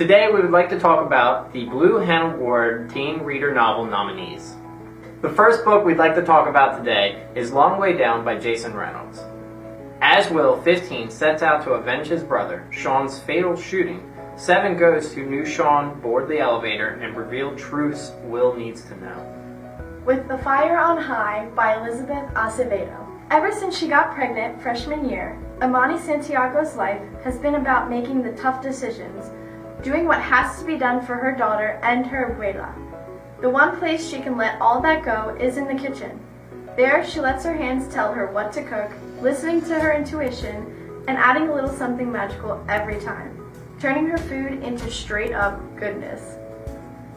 Today we would like to talk about the Blue Hen Award Teen Reader Novel nominees. The first book we'd like to talk about today is Long Way Down by Jason Reynolds. As Will, 15, sets out to avenge his brother, Sean's fatal shooting, 7 ghosts who knew Sean board the elevator and revealed truths Will needs to know. With the Fire on High by Elizabeth Acevedo. Ever since she got pregnant freshman year, Amani Santiago's life has been about making the tough decisions, doing what has to be done for her daughter and her abuela. The one place she can let all that go is in the kitchen. There, she lets her hands tell her what to cook, listening to her intuition, and adding a little something magical every time, turning her food into straight-up goodness.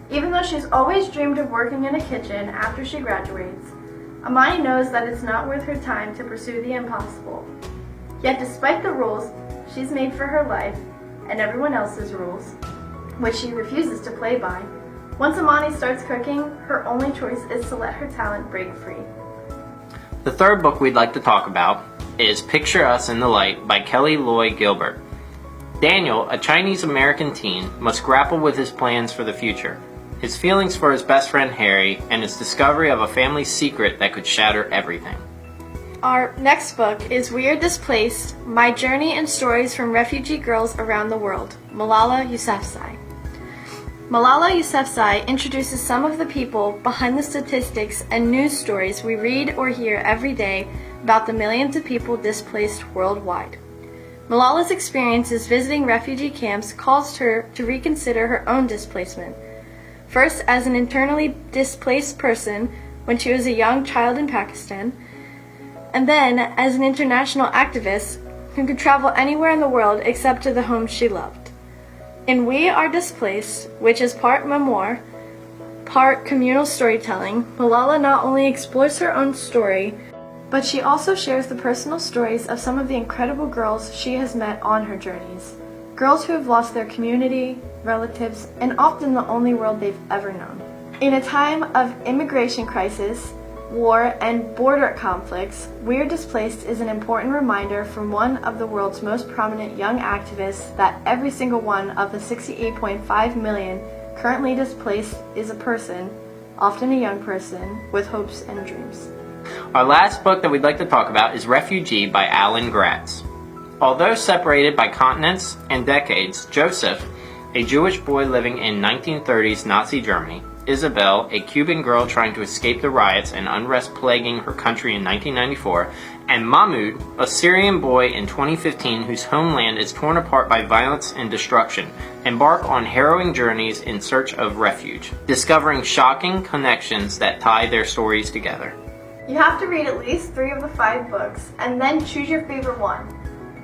Even though she's always dreamed of working in a kitchen after she graduates, Amani knows that it's not worth her time to pursue the impossible. Yet despite the rules she's made for her life, and everyone else's rules, which she refuses to play by, once Amani starts cooking, her only choice is to let her talent break free. The third book we'd like to talk about is Picture Us in the Light by Kelly Loy Gilbert. Daniel, a Chinese-American teen, must grapple with his plans for the future, his feelings for his best friend Harry, and his discovery of a family secret that could shatter everything. Our next book is We Are Displaced, My Journey and Stories from Refugee Girls Around the World, Malala Yousafzai. Malala Yousafzai introduces some of the people behind the statistics and news stories we read or hear every day about the millions of people displaced worldwide. Malala's experiences visiting refugee camps caused her to reconsider her own displacement, first as an internally displaced person when she was a young child in Pakistan, and then as an international activist who could travel anywhere in the world except to the home she loved. In We Are Displaced, which is part memoir, part communal storytelling, Malala not only explores her own story, but she also shares the personal stories of some of the incredible girls she has met on her journeys. Girls who have lost their community, relatives, and often the only world they've ever known. In a time of immigration crisis, war, and border conflicts, We Are Displaced is an important reminder from one of the world's most prominent young activists that every single one of the 68.5 million currently displaced is a person, often a young person, with hopes and dreams. Our last book that we'd like to talk about is Refugee by Alan Gratz. Although separated by continents and decades, Joseph, a Jewish boy living in 1930s Nazi Germany, Isabel, a Cuban girl trying to escape the riots and unrest plaguing her country in 1994, and Mahmoud, a Syrian boy in 2015 whose homeland is torn apart by violence and destruction, embark on harrowing journeys in search of refuge, discovering shocking connections that tie their stories together. You have to read at least 3 of the 5 books, and then choose your favorite one.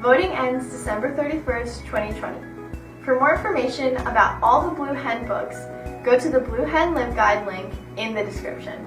Voting ends December 31st, 2020. For more information about all the Blue Hen books, go to the Blue Hen LibGuide link in the description.